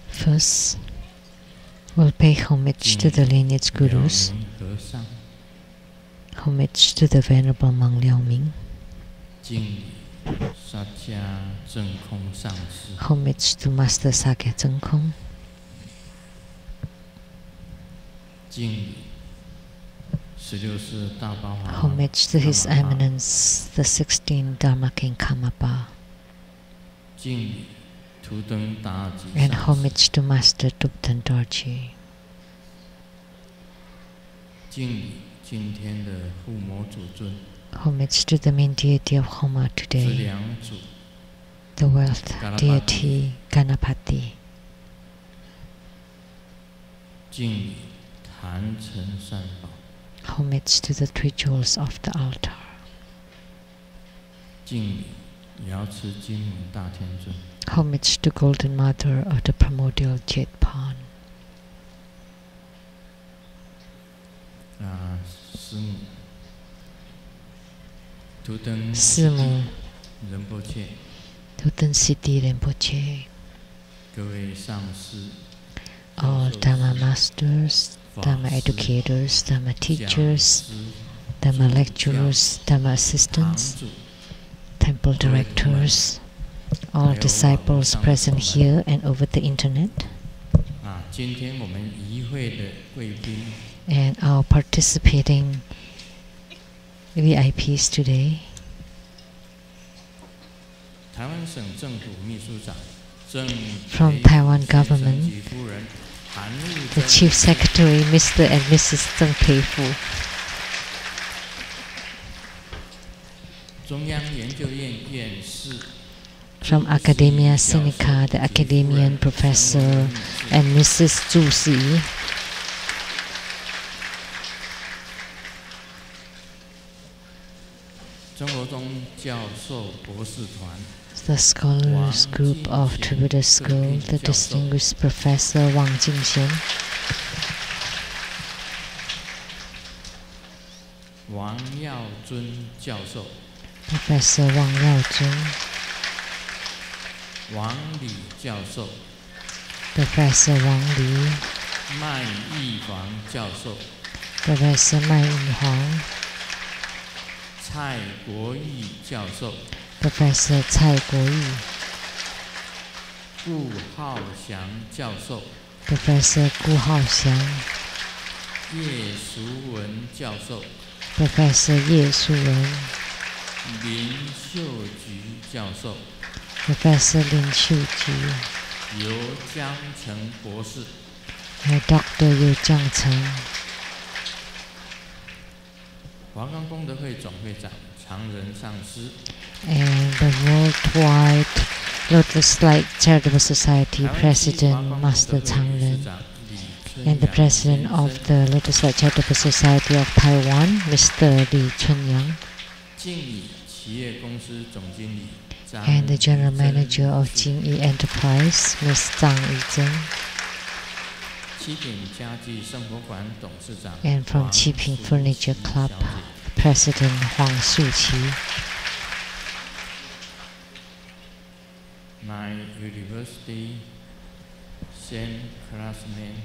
First, we'll pay homage to the lineage gurus, homage to the Venerable Monk Liao Ming, homage to Master Sakya Zeng Kong, homage to His Eminence, the 16th Dharma King Karmapa, and homage to Master Tupten Dorji. Homage to the main deity of Homa today, the wealth deity Ganapati. Homage to the three jewels of the altar. Homage to Golden Mother of the primordial Jade Pond. Simu Tuten Siddhi Rinpoche, all Dharma masters, Dharma educators, Dharma teachers, Dharma lecturers, Dharma assistants, temple directors, all disciples present here and over the internet, and our participating VIPs today. From Taiwan government, the Chief Secretary, Mr. and Mrs. Zeng Peifu. From Academia Sinica, the academician professor and Mrs. Zhu Si. The scholars group of Tribhuda School, the distinguished Professor Wang Jingxian, Professor Wang Yaozun, Professor Wang Li, Professor Mai Yinhuang, Professor Cai Guoyi, Professor Gu Haoxiang, Professor Ye Shuwen, Professor Lin Xiuji, and Dr. Yu Jiangcheng, and the Worldwide Lotus Light Charitable Society President Master Changren, and the President of the Lotus Light Charitable Society of Taiwan, Mr. Li Chunyang, and the General Manager of Jingyi Enterprise, Ms. Zhang Yizhen, and from Qiping Furniture Club, President Huang Shuqi. My university same classmate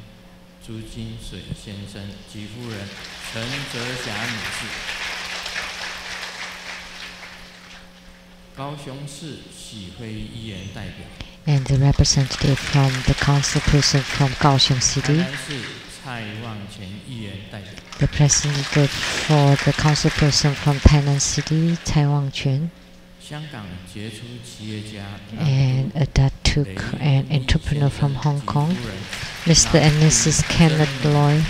朱金水先生及夫人陈哲霞女士，高雄市喜会议员代表 and the representative from the council person from Kaohsiung City, the representative for the council person from Tainan City, Cai Wangquan, and a Datuk and entrepreneur from Hong Kong, Mr. and Mrs. Kenneth Loy,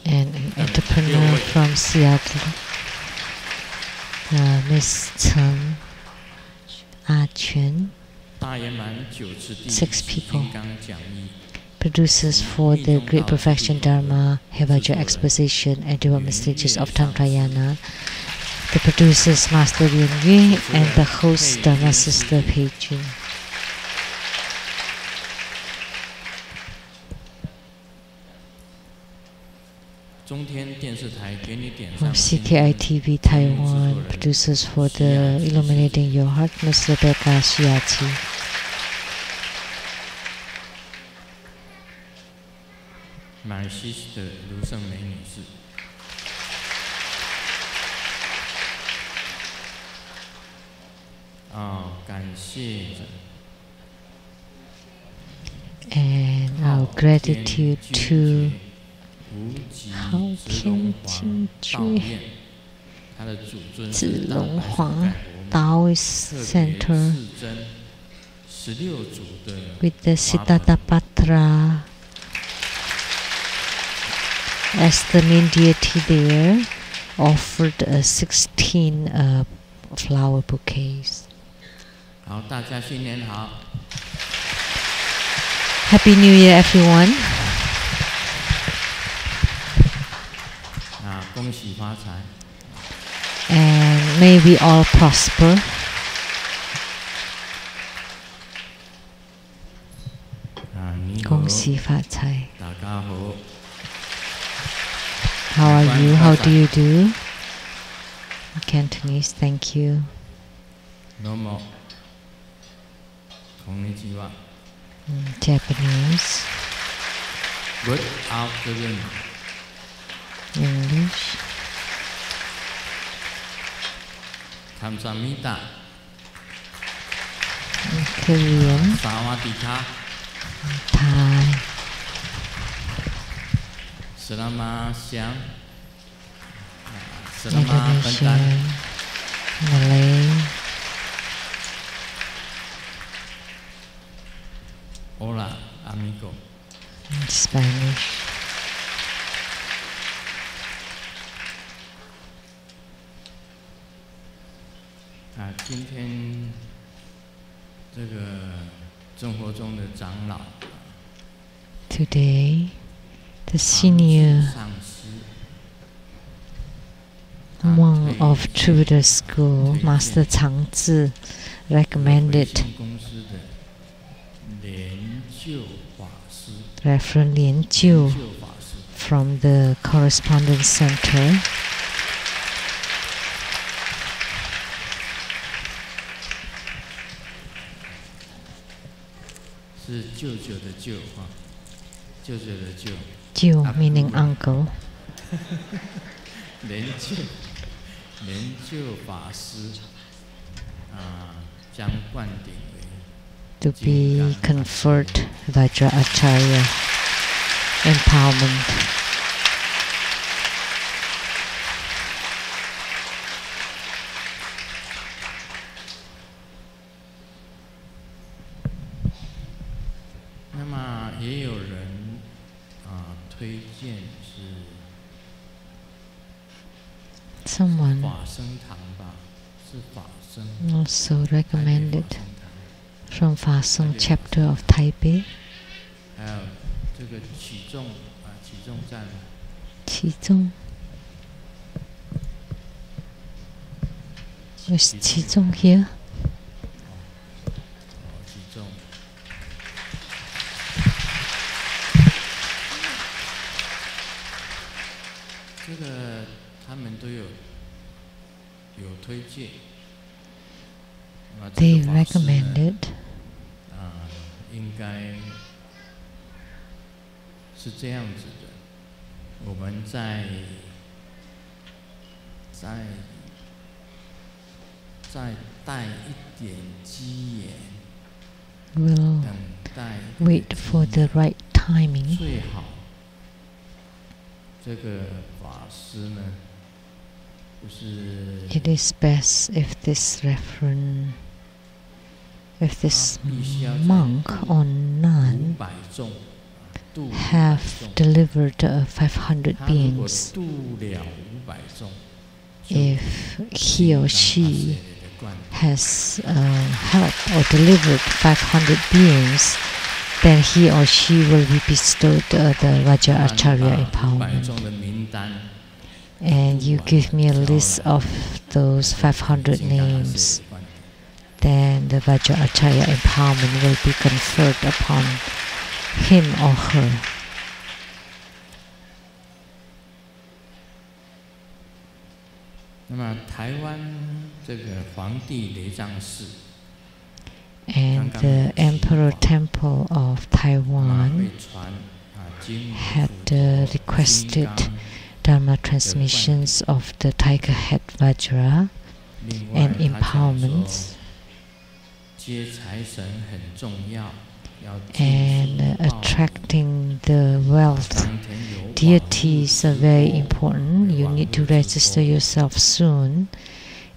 and an entrepreneur from Seattle, Ms. Chen A-Quan. 6 people. Producers for the Great Perfection Dharma Hevaja Exposition and Development Stages of Tantrayana. The producers Master Lin Yue and the host Dharma Sister Pei Jun. From CTI TV Taiwan, producers for the Illuminating Your Heart, Ms. Rebecca Shiachi. My sister 卢胜梅女士。感谢。And our gratitude to 好天精觉子龙皇 Taoist Center with the Siddhartha as the main deity there, offered 16 flower bouquets. 好，大家新年好。Happy New Year, everyone. 恭喜发财。And may we all prosper. 恭喜发财。大家好。How are you? How do you do? Cantonese, thank you. どうも。こんにちは。Japanese. Good afternoon. English. 감사합니다. Korean. 사와디카. Thai. Selamat siang. Selamat Indonesia. petang. Malay. Hola, amigo. Spanish. 今天这个生活中的长老 Today, the senior monk of Truda School, Master Changzi, recommended Reverend Lien Jiu from the Correspondence Center. Jiu meaning uncle. 莲就法师将灌顶为 to be conferred Vajra Acharya empowerment. 那么也有人推荐是 Someone 法生堂吧，是法生 also recommended from Fasung chapter of Taipei. 还有这个起重站，起重 Is 起重 here? 起重。这个他们都有推荐。They recommended 应该是这样子的。我们再带一点机缘， will 等待 wait for the right timing. 最好这个法师呢，不是 It is best if this monk or nun 500众 have delivered 500 beings. 度了500众 If he or she has helped or delivered 500 beings, then he or she will be bestowed the Vajra Acharya empowerment. And you give me a list of those 500 names, then the Vajra Acharya empowerment will be conferred upon him or her. And the Emperor Temple of Taiwan had requested Dharma transmissions of the tiger head Vajra and empowerments. And attracting the wealth deities are very important. You need to register yourself soon,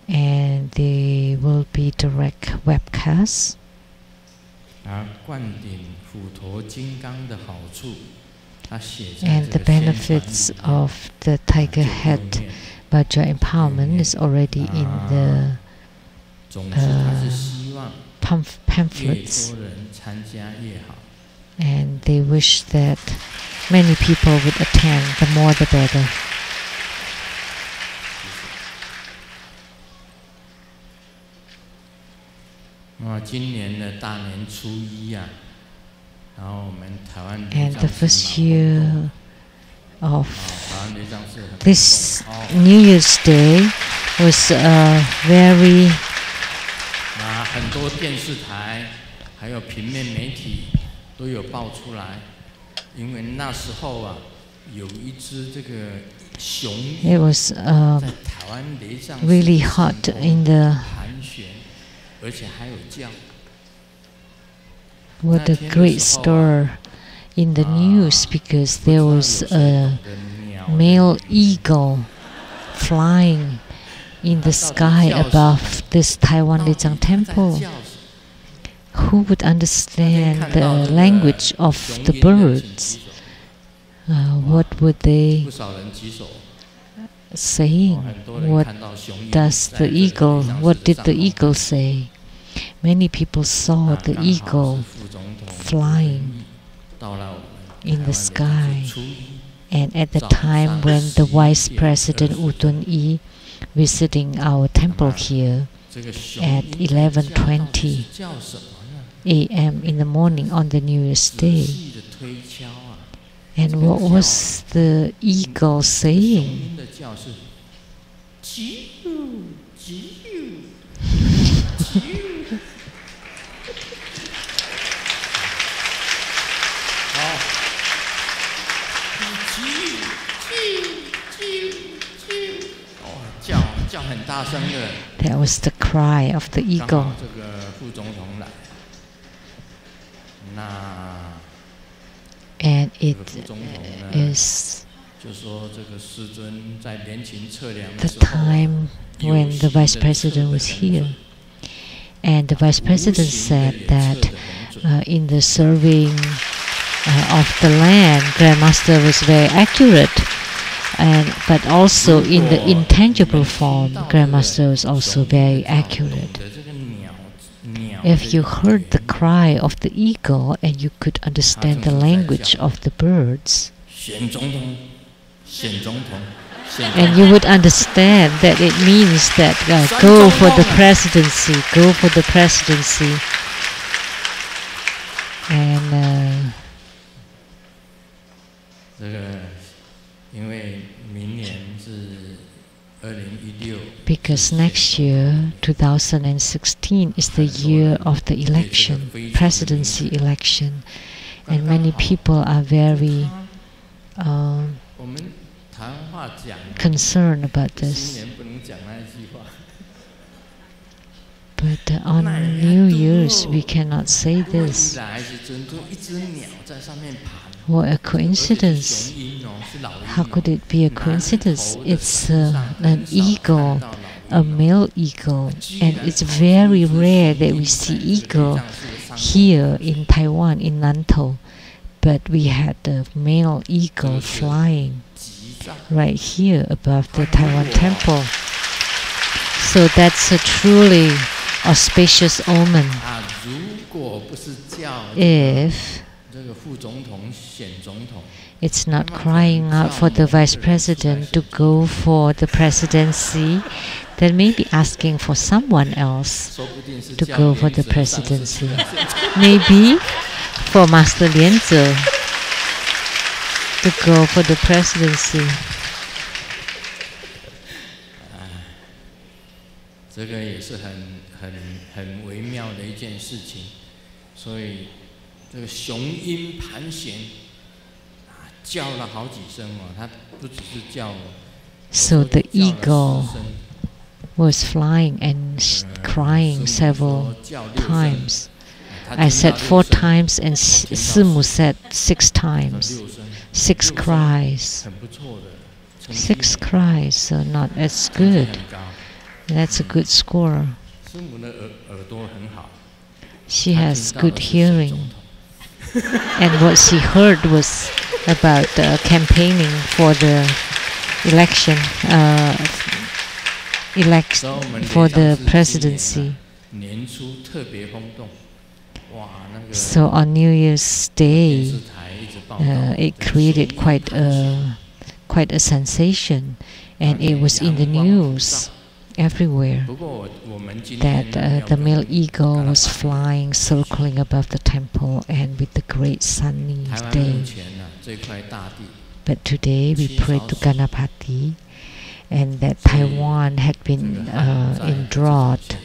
and there will be direct webcasts. And the benefits of the tiger head Vajra empowerment is already in the pamphlets. And they wish that many people would attend, the more the better. And the first year of this New Year's Day was very it was really hot in the what a great stir in the news, because there was a male eagle flying in the sky above this Taiwan Lei Tsang temple. Who would understand the language of the birds? What would they saying? What did the eagle say? Many people saw the eagle flying in the sky. And at the time when the Vice President Wu Tun-yi visiting our temple here at 11:20 a.m. in the morning on the New Year's Day. And what was the eagle saying? That was the cry of the eagle. And it is the time when the Vice President was here. And the Vice President said that in the surveying of the land, Grandmaster was very accurate. But also in the intangible form, Grandmaster was also very accurate. If you heard the cry of the eagle and you could understand the language of the birds, and you would understand that it means that go for the presidency, go for the presidency. And because next year, 2016, is the year of the election, presidency election, and many people are very concerned about this. But on New Year's, we cannot say this. What a coincidence. How could it be a coincidence? It's an eagle, a male eagle, and it's very rare that we see eagle here in Taiwan, in Nantou. But we had a male eagle flying right here above the Taiwan temple. So that's a truly auspicious omen. If it's not crying out for the Vice President to go for the presidency, then maybe asking for someone else to go for the presidency. Maybe for Master Lianze to go for the presidency. 这个也是很微妙的一件事情，所以这个雄鹰盘旋，叫了好几声哦，它不只是叫。So the eagle was flying and crying several times. I said 4 times and Simu said 6 times. 6 cries. 6 cries, so not as good. That's a good score. She has good hearing. And what she heard was about campaigning for the election, for the presidency. So on New Year's Day, it created quite a sensation, and it was in the news everywhere that the male eagle was flying, circling above the temple, and with the great sunny day. But today we prayed to Ganapati, and that Taiwan had been in drought,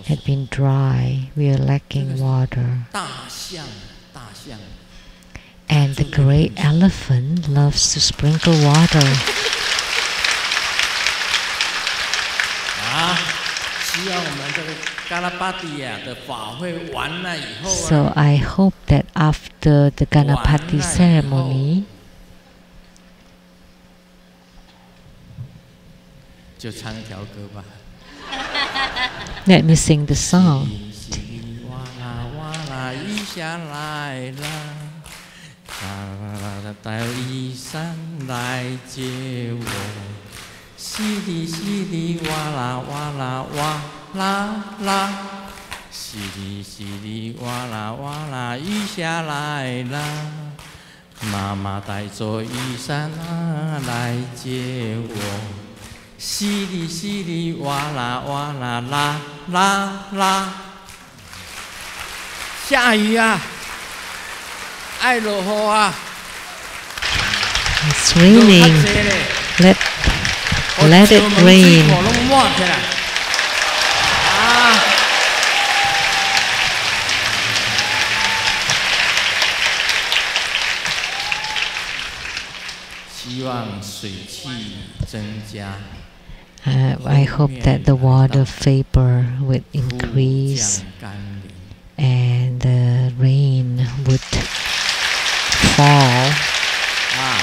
had been dry. We are lacking water. And the great elephant loves to sprinkle water. So I hope that after the Ganapati ceremony, let me sing the song. It's raining. Let it rain. I hope that the water vapor would increase and the rain would fall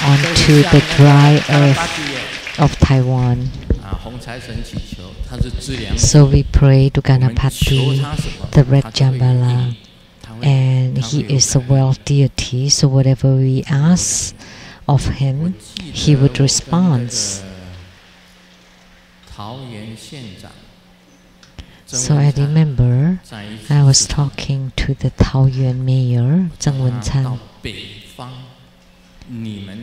onto the dry earth of Taiwan. So we pray to Ganapati, the red Jambala, and he is a wealth deity, so whatever we ask of him, he would respond. So I remember I was talking to the Taoyuan mayor, Zheng Wenchan,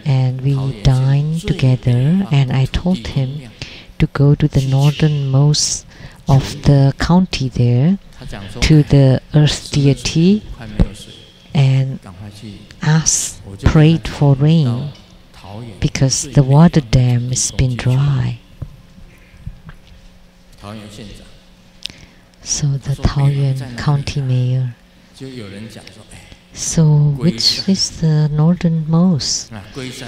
and we dined together, and I told him to go to the northernmost of the county there, to the earth deity, and prayed for rain, because the water dam has been dry. So the Taoyuan county mayor. So which is the northernmost?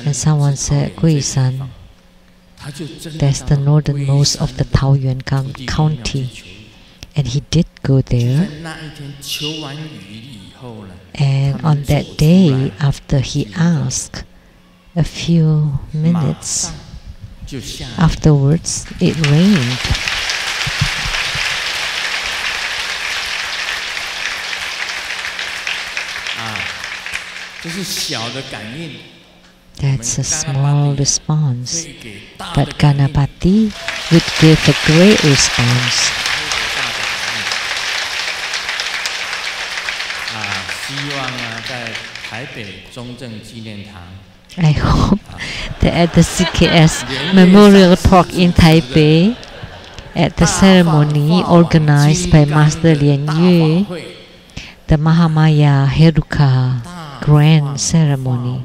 And someone said Guishan. That's the northernmost of the Taoyuan county. And he did go there. And on that day, after he asked, a few minutes afterwards, it rained. That's a small response, but Ganapati would give a great response. I hope that at the CKS Memorial Park in Taipei, at the ceremony organized by Master Lien Yue, the Mahamaya Heruka grand ceremony.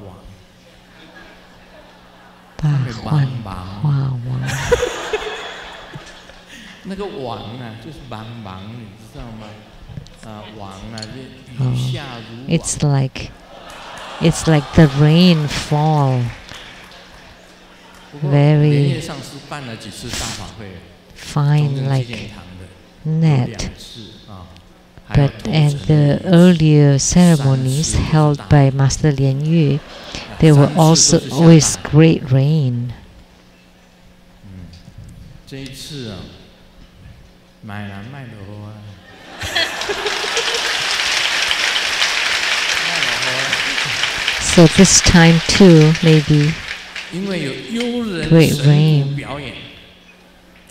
那个王啊，就是茫茫，你知道吗？王啊，就雨下如网。It's like the rainfall. Very fine, like net. But and the earlier ceremonies held by Master Lien Yu, there were also always great rain. 这一次啊，买了卖了啊，So this time too, maybe 因为有悠人 great 神 rain 鼓表演，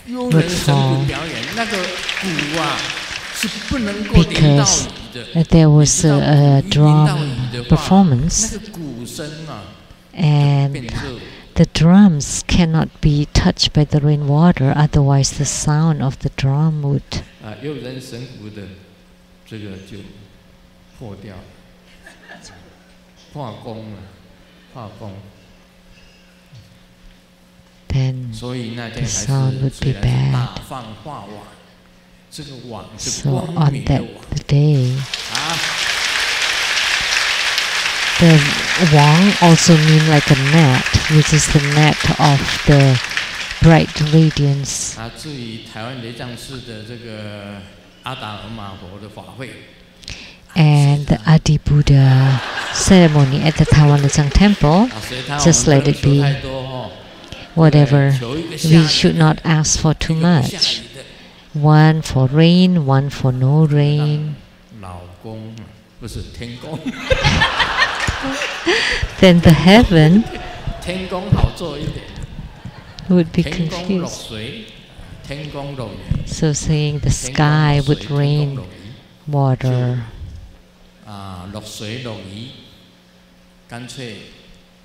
悠人神鼓表演，那个鼓啊是不能够淋到 because 雨的。there was a drum performance, 那个鼓声啊， and 变热。 the drums cannot be touched by the rainwater, otherwise the sound of the drum would 悠人神鼓的这个就破掉了，破功了，破功。 then 所以那 the 天还是 sound would 虽 be 然是 bad. 大放化网，这个网是 So 光 on 明的 that 网 day, 啊。 the wang also mean like a net, which is the net of the bright radiance. 至于台湾雷藏寺的这个阿达尔玛佛的法会， And the Adi Buddha ceremony at the Taiwan Lei Tsang temple, just let it be. Whatever, we should not ask for too much. One for rain, one for no rain. 老公不是天公， Then the heaven 天公好做一点， would be 天公落 confused. 水，天公落雨， So saying the 天公 sky 落水 would 天公 rain 落雨。 water. 落水落雨，干脆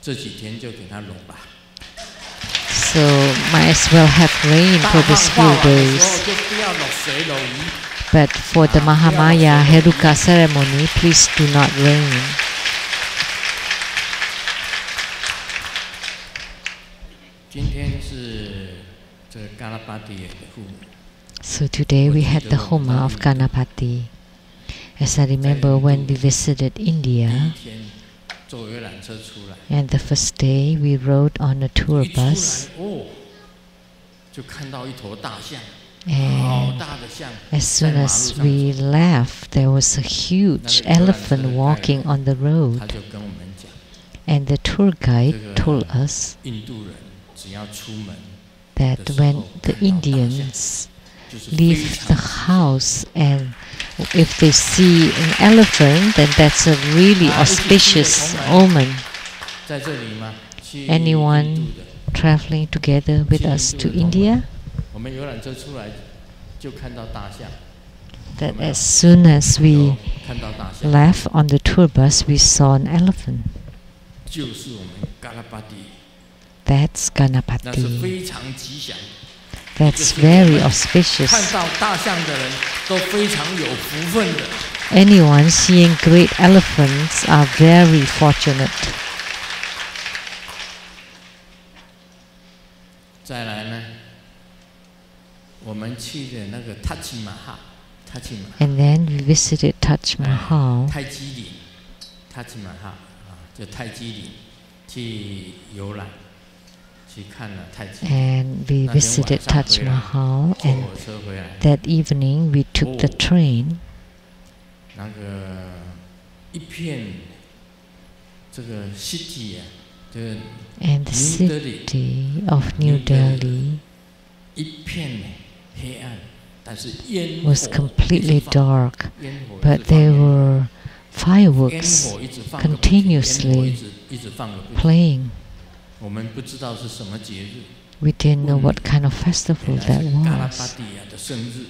这几天就给它落吧。 So might as well have rain for these few 大放化网的时 days. 候就不要落水落雨。 But for the Mahamaya Heruka ceremony, please do not rain. 今天是这个嘎拉巴迪的父母。 So today we had the Homa of Ganapati. As I remember when we visited 第一 India, 天坐游览车出来， and the first day we rode on a tour 一出来 bus, 哦，就看到一头大象，好 and 大的象。 as soon as we left, there was a huge elephant walking on the 他 road. 就跟我们讲， And the tour guide told us 印度人只要出门， that when the Indians leave the house and if they see an elephant, then that's a really auspicious omen. 在这里吗？去 Anyone 印度的， traveling together with us to India, 我们游览车出来就看到大象， that as soon as we 看到大象， left on the tour bus, we saw an elephant. 就是我们嘎拉巴迪， That's 那是 Ganapati. 非常吉祥。 That's very 看 auspicious. 到大象的人都非常有福分的。 Anyone seeing great elephants are very fortunate. 再来呢，我们去的那个塔吉马哈，塔吉马 And then we visited Taj 哈， Mahal. 泰姬陵，塔吉马哈就泰姬陵去游览，去看了泰姬陵。 And we visited Taj Mahal, 坐 and 火车回来， that evening we took the train, 那个一片这个 city 啊，这个 and the city of New Delhi 一片黑暗，但是烟 was 火 completely 一直放 dark, 烟火一 but 直 there 放 were 烟 fireworks 火一直放个不停， continuously 烟火一直放个不停。 playing. 我们不知道是什么节日， We didn't know what kind of festival 原来 that 是嘎拉巴 was. 蒂亚的生日。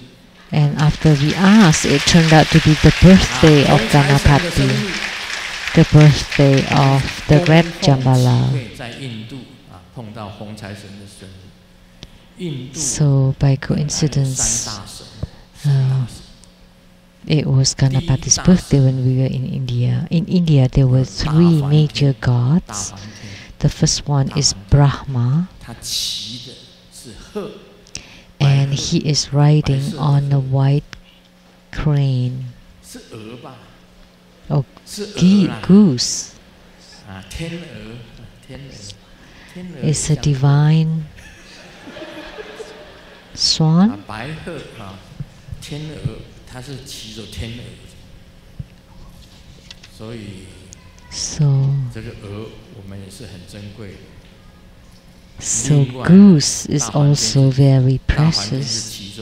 And after we asked, it turned out to be the birthday of 红财神的生 Ganapati, 日 the birthday of the Red Jambala. 会在印度碰到红财神的生日。印度 So by 本来有三 coincidence, 大神， it was Ganapati's birthday when we were in India. In India, there were three major 大 gods. 梵天， The first one is Brahma. 他骑的是鹤， and he is riding on a white crane. Oh, goose. It's a divine swan. So goose is also very precious.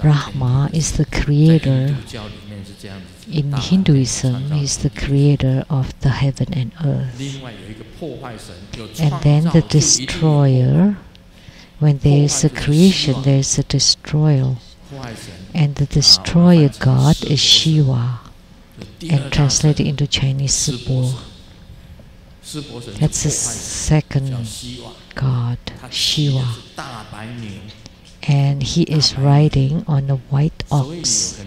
Brahma is the creator. In Hinduism, he is the creator of the heaven and earth. And then the destroyer, when there is a creation, there is a destroyer. And the destroyer god is Shiva, and translated into Chinese, Sipo. That's the second god, Shiva. And he is riding on a white ox.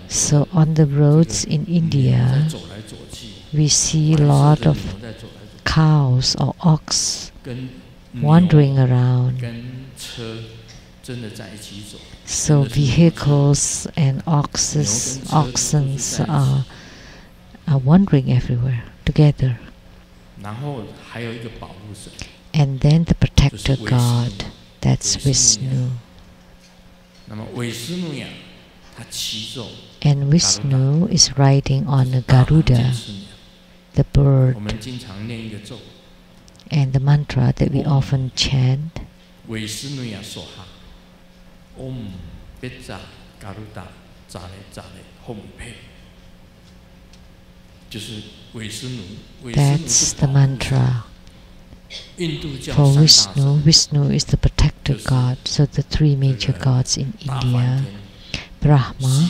So on the roads in India, we see a lot of cows or ox wandering around. So vehicles and oxen are wandering everywhere together. And then the protector god, that's Vishnu. And Vishnu is riding on a Garuda, the bird. And the mantra that we often chant, that's the mantra. For Vishnu, Vishnu is the protector god. So the three major gods in India, Brahma,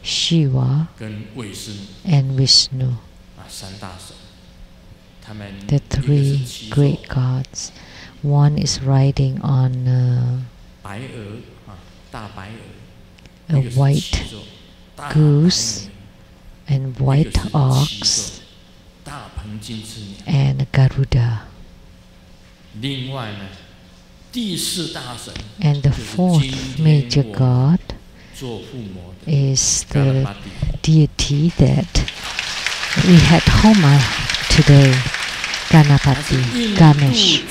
Shiva, and Vishnu. The three great gods. One is riding on a white goose and white ox and a Garuda. And the fourth major god is the deity that we had Homa today, Ganapati, Ganesh.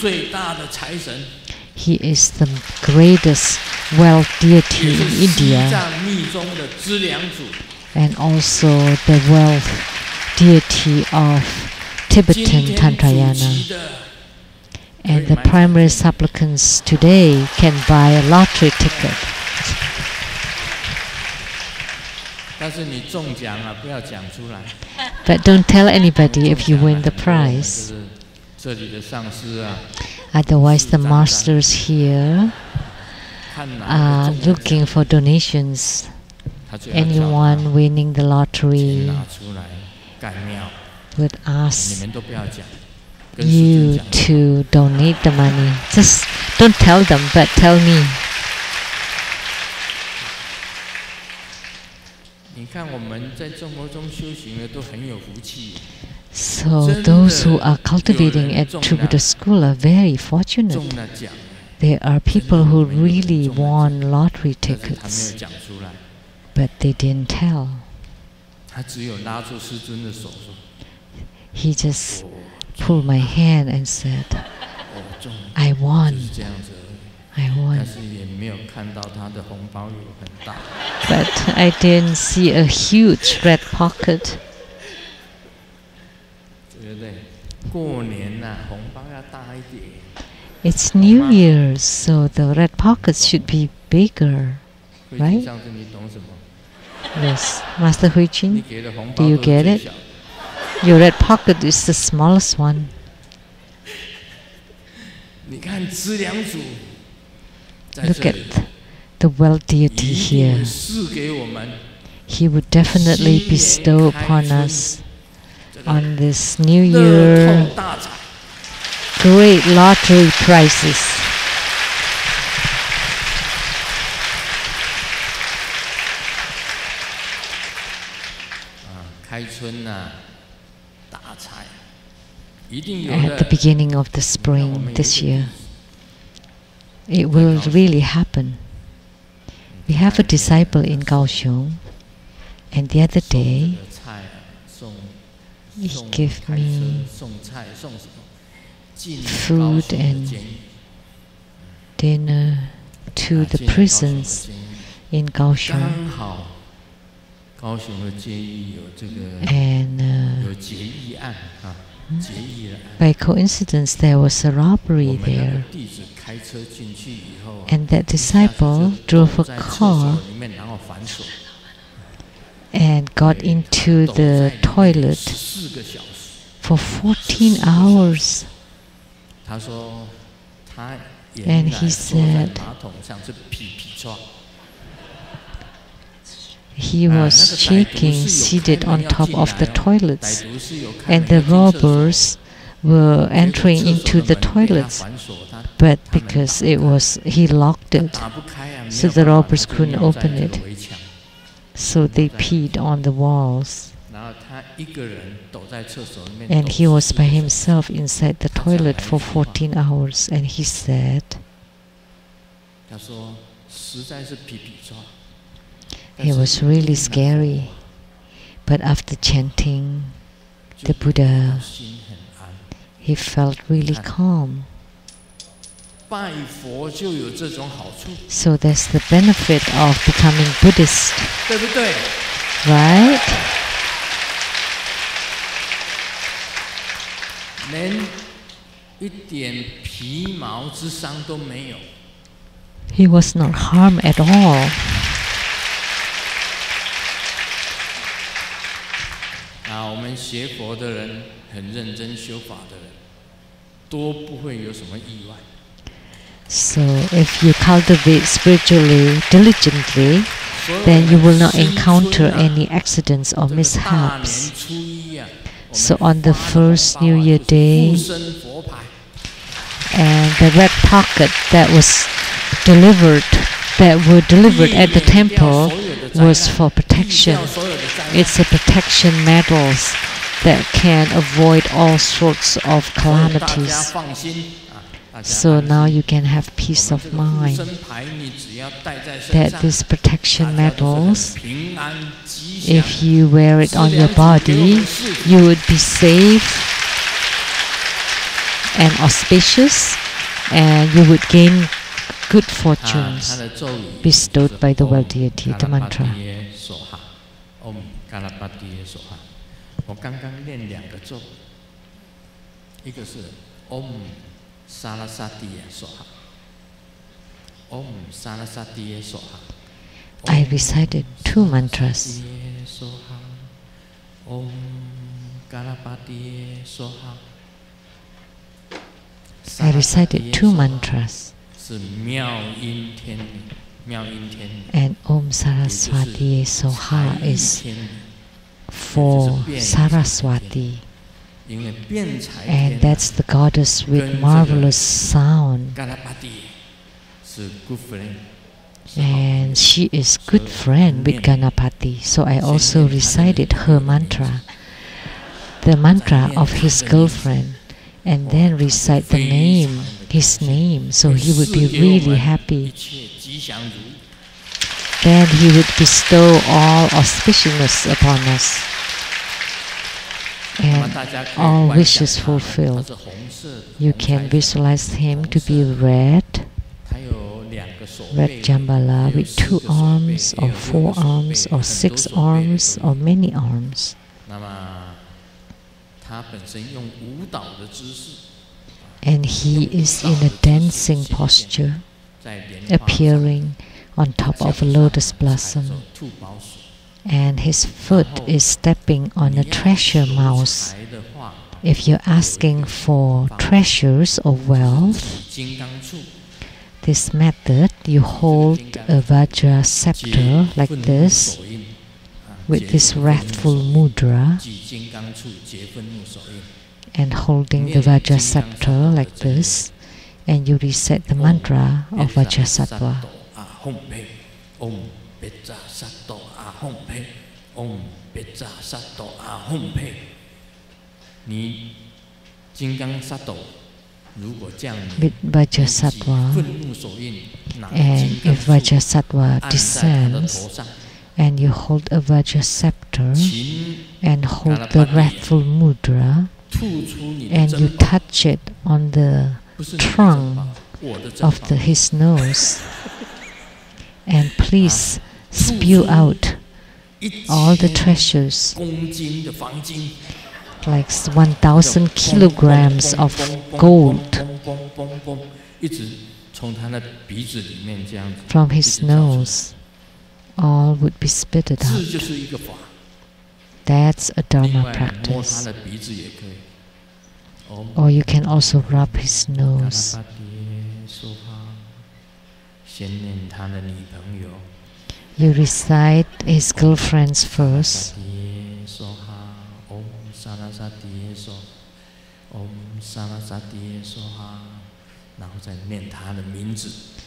He is the greatest wealth deity in India and also the wealth deity of Tibetan Tantrayana. And the primary supplicants today can buy a lottery ticket. But don't tell anybody if you win the prize. Otherwise the masters here are looking for donations. Anyone winning the lottery would ask you to donate the money. Just don't tell them, but tell me. So those who are cultivating at True Buddha School are very fortunate. There are people who really won lottery tickets, but they didn't tell. He just pulled my hand and said, I won. I won. But I didn't see a huge red pocket. It's New Year's, so the red pockets should be bigger, right? Yes. Master Hui Jin, do you get it? Your red pocket is the smallest one. Look at the wealth deity here. He would definitely bestow upon us on this New Year great lottery prizes. at the beginning of the spring this year. It will really happen. We have a disciple in Kaohsiung, and the other day he gave me food and dinner to the prisons in Kaohsiung. And by coincidence, there was a robbery there. And that disciple drove a car and got into the toilet for 14 hours. And he said he was shaking, seated on top of the toilets, and the robbers were entering into the toilets, but because he locked it, so the robbers couldn't open it. So they peed on the walls. And he was by himself inside the toilet for 14 hours, and he said, it was really scary, but after chanting the Buddha, he felt really calm. So that's the benefit of becoming Buddhist, right? He was not harmed at all. So if you cultivate spiritually diligently, then you will not encounter any accidents or mishaps. So on the first New Year day, and the red pocket that were delivered at the temple was for protection. It's a protection medals that can avoid all sorts of calamities. So now you can have peace of mind that these protection medals, if you wear it on your body, you would be safe and auspicious, and you would gain good fortunes bestowed by the world deity. The mantra. 我刚刚练2个咒，一个是 Om Saraswatiye Soha。 Om Saraswatiye Soha。 I recited 2 mantras. Om Ganapatiye Soha。 I recited 2 mantras. 是妙音天女，妙音天女。 And Om Saraswatiye Soha is for Saraswati, and that's the goddess with marvelous sound, and she is good friend with Ganapati. So I also recited her mantra, the mantra of his girlfriend, and then recite his name, so he would be really happy. Then he would bestow all auspiciousness upon us, and all wishes fulfilled. You can visualize him to be red Jambala with 2 arms, or 4 arms, or 6 arms, or many arms. And he is in a dancing posture, appearing on top of a lotus blossom, and his foot is stepping on a treasure mouse. If you're asking for treasures or wealth, this method, you hold a Vajra scepter like this, with this wrathful mudra, and holding the Vajra scepter like this, and you recite the mantra of Vajrasattva. Om Petra Sato Ahom Pe, Om Petra Sato Ahom Pe. 你 with Vajrasattva, and if Vajrasattva descends, and you hold a Vajra scepter, and hold the wrathful mudra, and you touch it on the trunk of his nose, and please spew out all the treasures, like 1,000 kilograms of gold from his nose. All would be spitted out. That's a Dharma practice. Or you can also rub his nose. You recite his girlfriends first.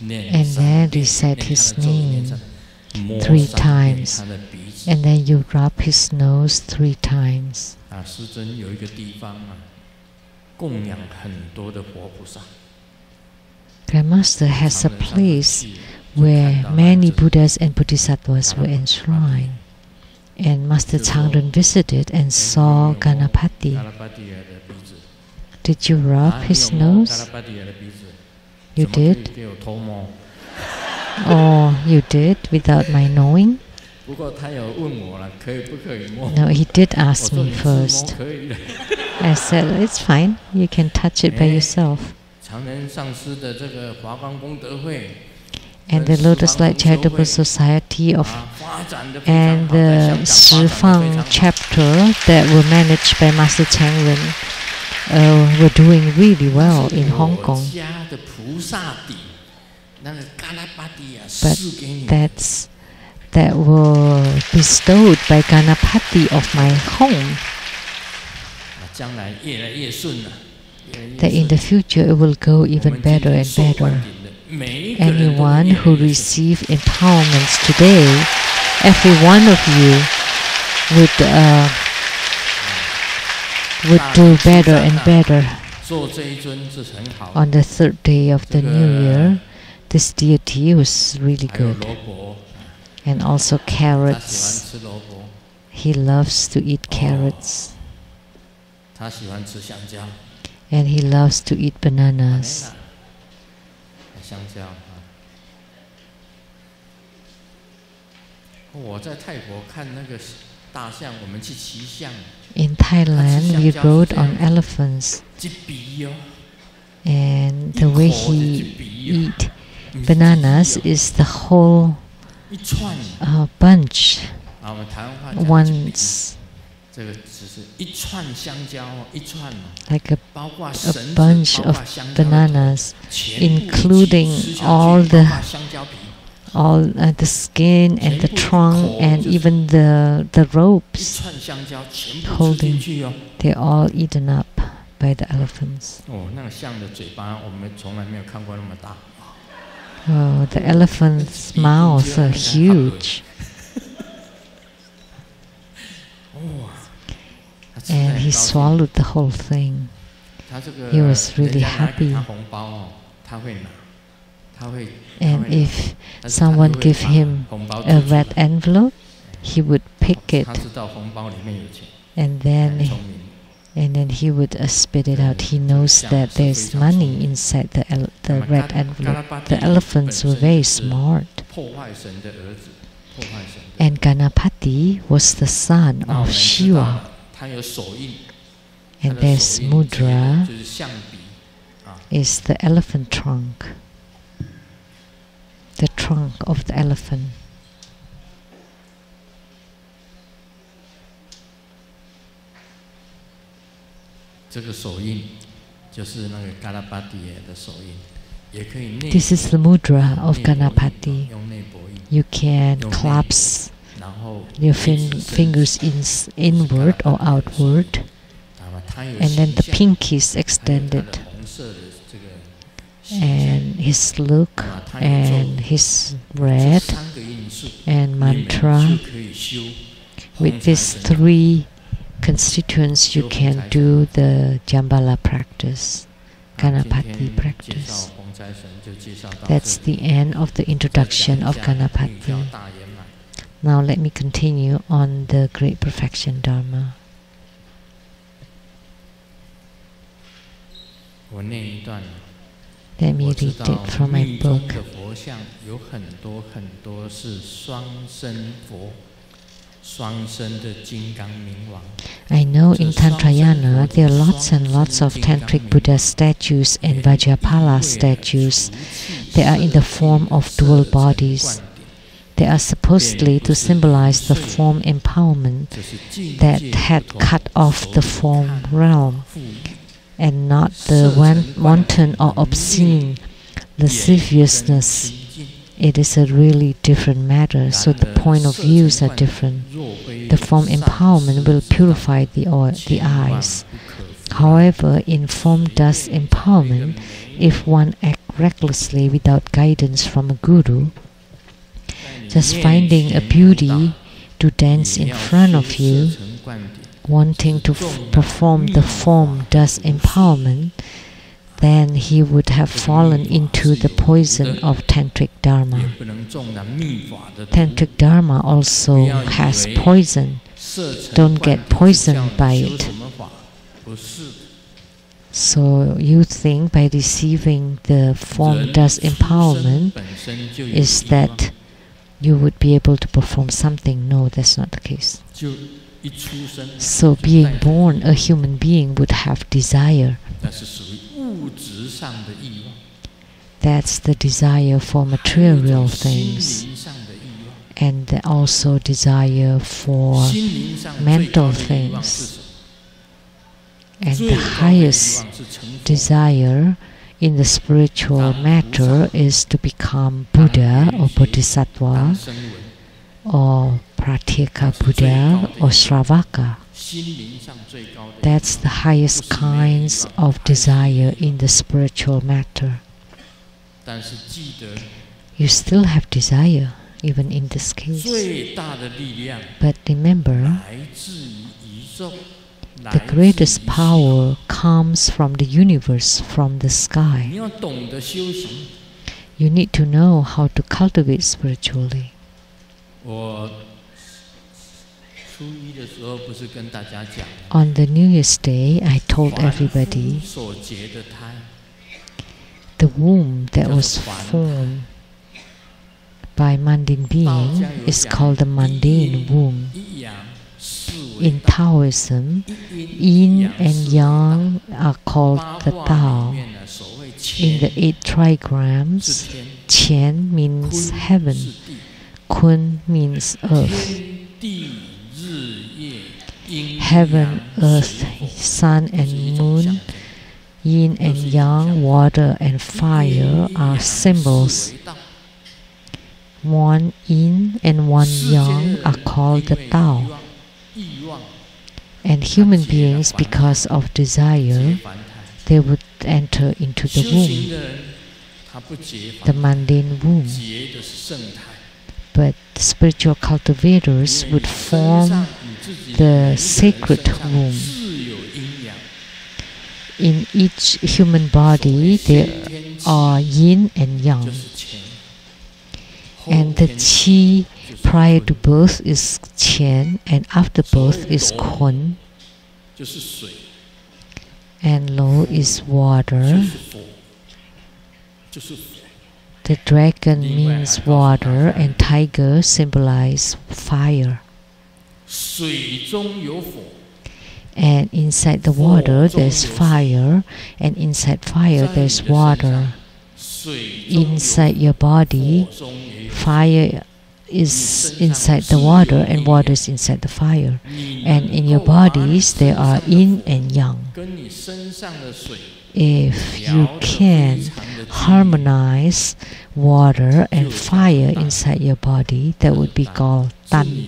And then recite his name 3 times. And then you rub his nose 3 times. The Master has a place where many Buddhas and Bodhisattvas were enshrined. And Master Changren visited and saw Ganapati. Did you rub his nose? You did? Oh, you did without my knowing? No, he did ask me first. I said, it's fine, you can touch it by yourself. And the Lotus Light Charitable Society and the Shifang chapter that were managed by Master Changren were doing really well in Hong Kong. But that were bestowed by Ganapati of my home. That in the future it will go even better and better. Anyone who receive empowerments today, every one of you would do better and better. On the 3rd day of the new year, this deity was really good. And also carrots. He loves to eat carrots. And he loves to eat bananas. In Thailand, we rode on elephants. And the way he eat bananas is the whole bunch once, like a bunch of bananas, including all the skin and the trunk and even the ropes holding. They're all eaten up by the elephants. Oh, the elephant's mouths are huge. And he swallowed the whole thing. He was really happy. And if someone gave him a red envelope, he would pick it. And then he would spit it out. He knows that there's money inside the red envelope. The elephants were very smart. And Ganapati was the son of Shiva. And there's mudra is the elephant trunk. The trunk of the elephant. This is the mudra of Ganapati. You can clasp your fingers inward or outward, and then the pinky is extended. And his look and his red and mantra with these 3 constituents, you can do the Jambala practice, Ganapati practice. That's the end of the introduction of Ganapati. Now let me continue on the Great Perfection Dharma. Let me read it from my book. I know in Tantrayana there are lots and lots of Tantric Buddha statues and Vajrapala statues. They are in the form of dual bodies. They are supposedly to symbolize the form empowerment that had cut off the form realm, and not the wanton or obscene lasciviousness. It is a really different matter, so the point of views are different. The form empowerment will purify the eyes. However, in form dust empowerment, if one acts recklessly without guidance from a guru, just finding a beauty to dance in front of you, wanting to perform the form dust empowerment, then he would have fallen into the poison of Tantric Dharma. Tantric Dharma also has poison. Don't get poisoned by it. So you think by receiving the form dust empowerment is that you would be able to perform something. No, that's not the case. So being born, a human being would have desire. That's the desire for material things, and also desire for mental things. And the highest desire in the spiritual matter is to become Buddha or Bodhisattva or Pratyeka Buddha or Shravaka. That's the highest kinds of desire in the spiritual matter. You still have desire, even in this case. But remember, the greatest power comes from the universe, from the sky. You need to know how to cultivate spiritually. On the New Year's Day, I told everybody the womb that was formed by mundane being is called the mundane womb. In Taoism, yin and yang are called the Tao. In the 8 trigrams, Qian means heaven, Kun means earth. Heaven, earth, sun and moon, yin and yang, water and fire are symbols. One yin and one yang are called the Tao. And human beings, because of desire, they would enter into the womb, the mundane womb. But spiritual cultivators would form the sacred womb. In each human body, there are yin and yang. And the qi prior to birth is qian, and after birth is kun. And lo is water. The dragon means water, and tiger symbolize fire. And inside the water there's fire, and inside fire there's water. Inside your body, fire is inside the water and water is inside the fire. And in your bodies there are yin and yang. If you can harmonize water and fire inside your body, that would be called tan.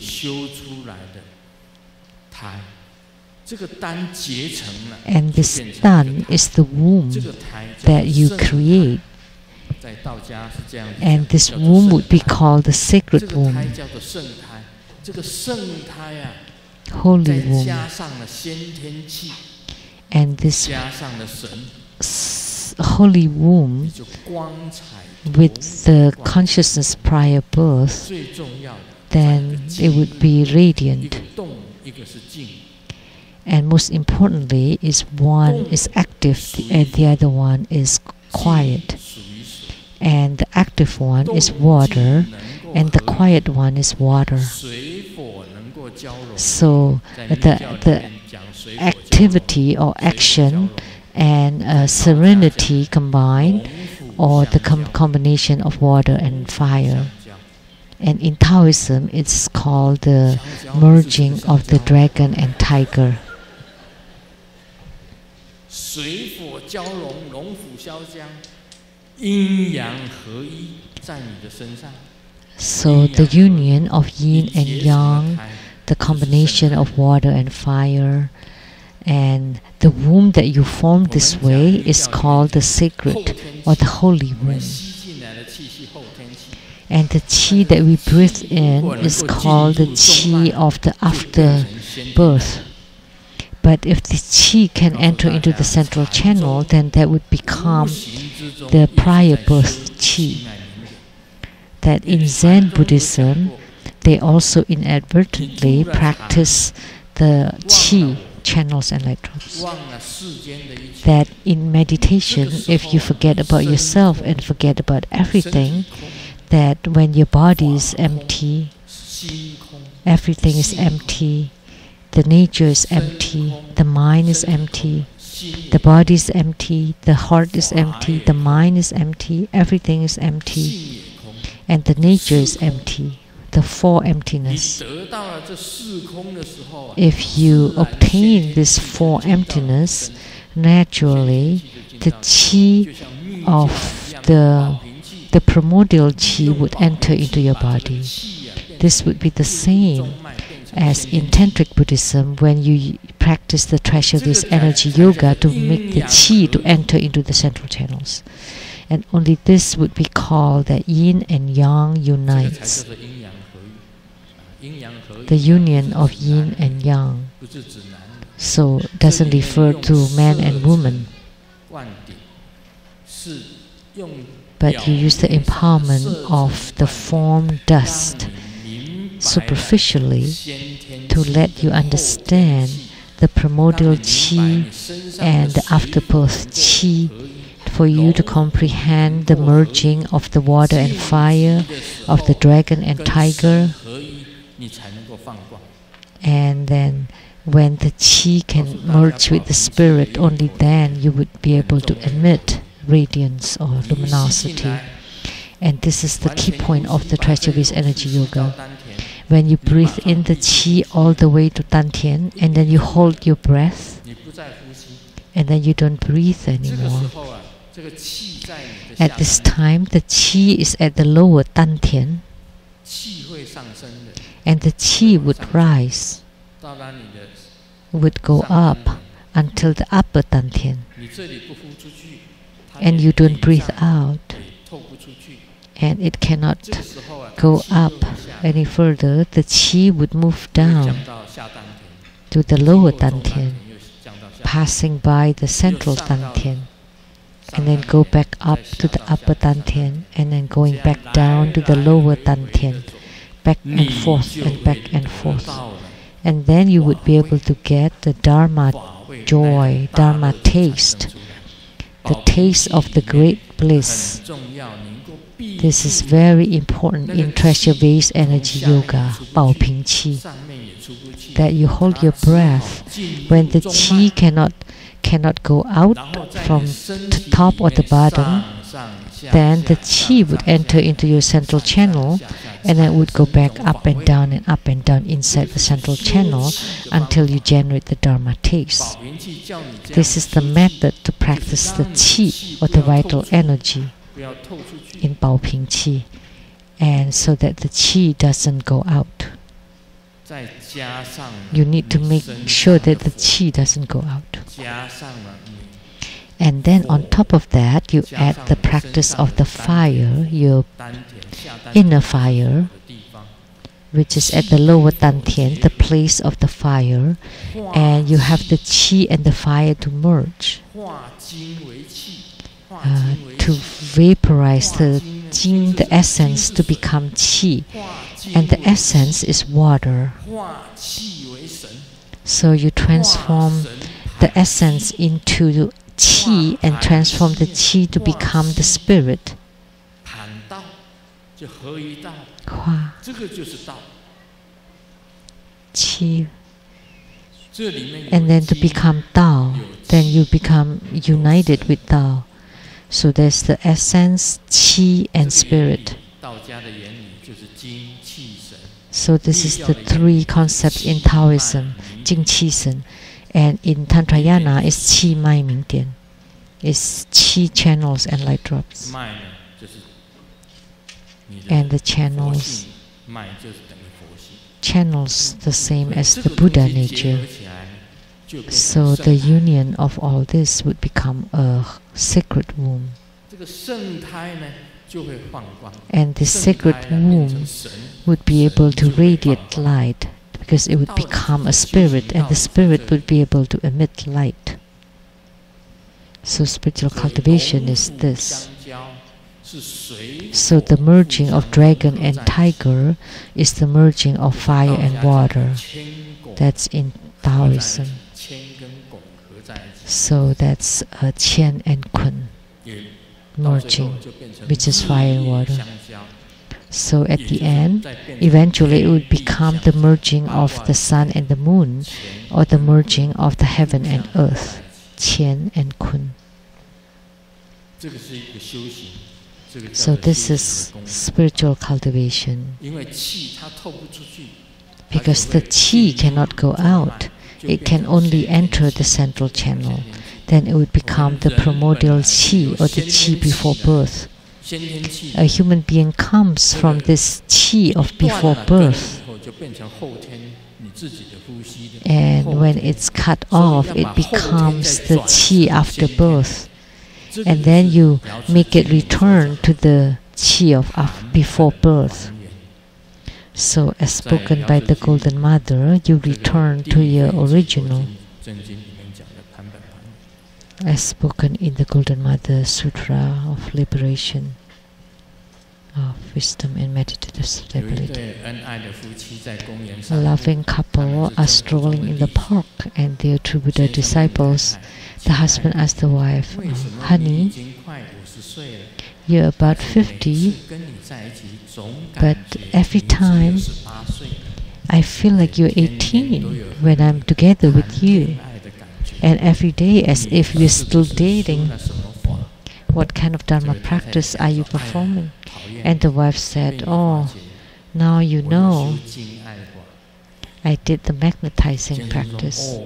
And this tan is the womb that you create. And this womb would be called the sacred womb. holy womb. 加上了先天气， And this 加上了神， holy womb 就光彩 with the consciousness prior birth, 最重要的， then it would be 一 radiant. 个动，一个是静。 And most importantly, is one is active and the other one is quiet. 属于水， And the active one is water, and the quiet one is water. 水火能够交融。 So 在密教里 the 面讲水火交融 activity or action and serenity combined, or the combination of water and fire. And in Taoism, it's called the merging of the dragon and tiger. 水火交融，龙虎相交，阴阳合一，在你的身上。 So the union of yin and yang, the combination of water and fire, and the womb that you form this way is called the sacred or the holy 我们 womb. 吸进来的气息，后天气， And the qi that we breathe in is called the qi of the afterbirth. But if the qi can enter into the central channel, then that would become the prior birth qi. That in Zen Buddhism, they also inadvertently practice the qi channels and electrons. 忘了世间的一切， That in meditation, if you forget about yourself and forget about everything, that when your body is empty, 心空， everything is empty, the nature is empty, the mind is empty, 心 the body is empty, the heart is empty, the mind is empty, everything is empty, 心也空。 and the nature is empty, the four 你 emptiness. 得到了这四空的时候啊， If you obtain this four emptiness, naturally the qi 就像密 of 一样 the 保平气， the primordial qi would enter into your 把这个 body. 气啊变 This would be the same 中脉变成 as 先 in Tantric Buddhism when you practice the Treasuries energy yoga to make the qi to enter into the central channels. And only this would be called that yin and yang 这个才 unites, 叫做阴阳合一，阴阳合一 the union of yin and yang. 不是指男女， So it doesn't refer to man and woman, 灌顶是用 but you use the empowerment of the form dust 让你明白 superficially 先天 to 气 let you 后天 understand 气 the primordial 让你明白 qi 你身上的 and the 水 afterbirth 能够 qi, 合一 for you to comprehend the merging of the water and fire, of the dragon and 跟 tiger, 神合一，你才能够放光。 and then when the qi can merge with the spirit, only then you would be able to emit radiance or 你吸进 luminosity. 来 And this is the 完 key 全 point 呼 of 吸 the 把这个 Treasuries 空 energy 气吸到 yoga. 丹田 When you breathe in the qi all the way to Dantian, and then you hold your breath, 你不再呼吸， and then you don't breathe 这个时 anymore. 候啊，这个气在你的 At 下 this 丹 time, the qi is at the lower Dantian, 气会上升的， and the qi would rise, 到达你的 would go 上 up 丹田 until the upper Dantian, 你这里不呼出去，它 and 也 you don't 顶 breathe 上 out, 也透不出去。 and it cannot 这个时候啊， go 气就 up 会下 any further. The qi would move 降 down 到下丹田， to the 经 lower 过中丹 Dantian, 田又降到下丹田， passing by the central Dantian, and then go back up to the upper Dantian, and then going back down to the lower Dantian, back and forth and back and forth. 到了 And then you would be able to get the Dharma 法会 joy, 大乐 Dharma 就产生 taste, 出来 the 保平 taste 气 of the 里面 great bliss. 很重要，能够闭 This is 住 very important in treasure based energy yoga, 保平气, 上面也出不去， that you hold your 它只好 breath 进 when 入 the 中 qi 脉 cannot go out 然后在 from 你身 the 体 top or 里 the 面 bottom, 上上下 then the 下 qi 上 would 上 enter 下 into your central 上上 channel, 下下 and then would go 产 back 生 up 法 and 会 down and up and down inside the central channel until you generate the Dharma taste. 保平气叫你这样 This is the 出气 method to practice the qi or the vital energy 不要透出去， in 保平气, and so that the qi doesn't go out. 再加上 You need to 你 make 身 sure 上的 that the 火 qi doesn't go out. 加上了你 And then on top of that, you add the practice of the fire, your 丹田下丹 inner 田 fire, 的地方， which is at the lower Dantian, the place of the fire, and you have the qi and the fire to merge, to vaporize the jing, the essence, to become qi, and the essence is water. So you transform the essence into qi and transform the qi to become the spirit. Hua, qi, and then to become Tao, then you become united with Tao. So there's the essence, qi, and spirit. So this is the three concepts in Taoism, Jing Qi Shen, and in Tantrayana is qi mai ming dian. It's qi channels and light drops. And the channels the same as the Buddha nature. So the union of all this would become a sacred womb. And this sacred womb would be able to radiate light, because it would become a spirit, and the spirit would be able to emit light. So spiritual cultivation is this. So the merging of dragon and tiger is the merging of fire and water. That's in Taoism. So that's Qian and Kun merging, which is fire and water. So at the end, eventually it would become the merging of the sun and the moon, or the merging of the heaven and earth, Qian and Kun. So this is spiritual cultivation. Because the qi cannot go out, it can only enter the central channel. Then it would become the primordial qi, or the qi before birth. A human being comes from this qi of before birth. And when it's cut off, it becomes the qi after birth. And then you make it return to the qi of before birth. So as spoken by the Golden Mother, you return to your original. As spoken in the Golden Mother Sutra of Liberation, of wisdom and meditative stability. A loving couple are strolling in the park, and they are true Buddha disciples. The husband asked the wife, "Honey, you're about 50, but every time I feel like you're 18 when I'm together with you. And every day as if we're still dating. What kind of Dharma practice are you performing?" And the wife said, "Oh, now you know. I did the magnetizing practice."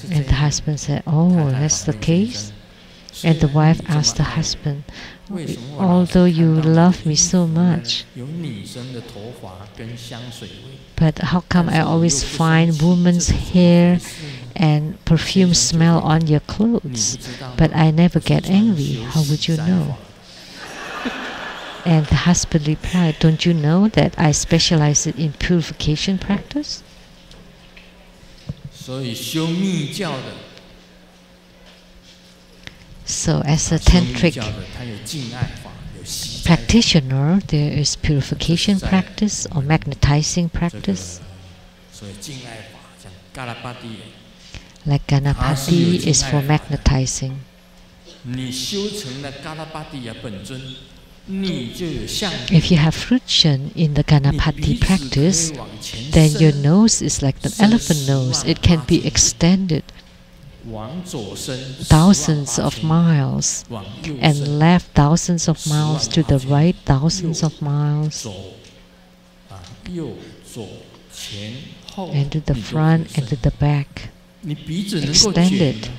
And the husband said, "Oh, that's the case?" And the wife asked the husband, "Although you love me so much, but how come I always find woman's hair and perfume smell on your clothes, but I never get angry? How would you know?" And the husband replied, "Don't you know that I specialize in purification practice?" So as a tantric practitioner, there is purification practice or magnetizing practice. Like Ganapati is for magnetizing. If you have fruition in the Ganapati practice, then your nose is like the elephant nose. It can be extended thousands of miles, and left thousands of miles, to the right thousands of miles, and to the front and to the back. Extended,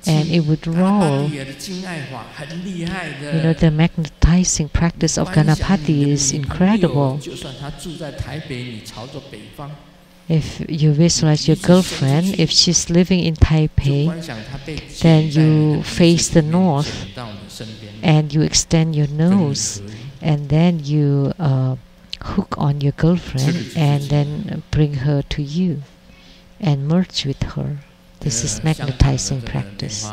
and it would roll. You know, the magnetizing practice of Ganapati is incredible. If you visualize your girlfriend, if she's living in Taipei, then you face the north and you extend your nose, and then you hook on your girlfriend and then bring her to you and merge with her. This is magnetizing practice.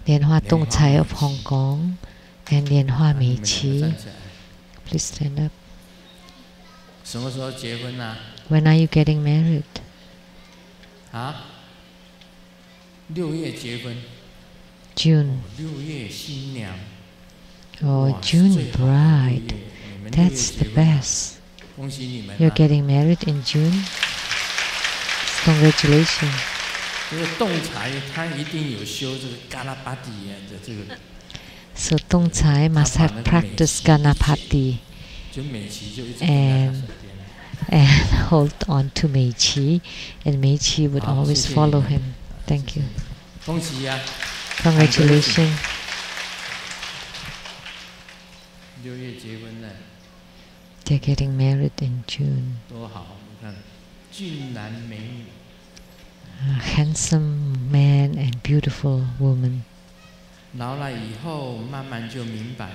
莲花洞财 of Hong Kong and 莲花美琪. Please stand up. 什么时候结婚啊？ When are you getting married? 啊？6月结婚。June. 6月新娘。Oh, June bride. That's the best. 恭喜你们。You're getting married in June. Congratulations. 这个洞财他一定有修这个嘎拉巴底的这个。So Tong Chai must have practiced Ganapati and hold on to Mei Qi, and Mei Qi would always follow him. Thank you. Congratulations. 6月结婚了。 They're getting married in June. 多好，你看，俊男美女。A handsome man and beautiful woman. 老了以后，慢慢就明白了。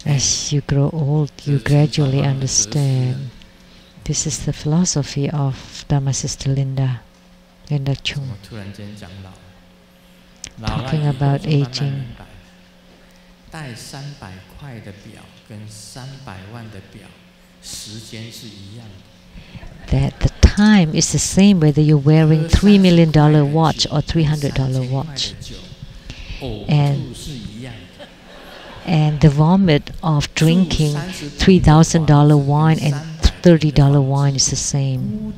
As you grow old, you gradually understand. This is the philosophy of Dharma Sister Linda Chung. 我突然间讲老。Talking about aging. 戴300块的表跟300万的表，时间是一样的。 That the time is the same whether you're wearing $3 million watch or $300 watch. And the vomit of drinking $3,000 wine and $30 wine is the same.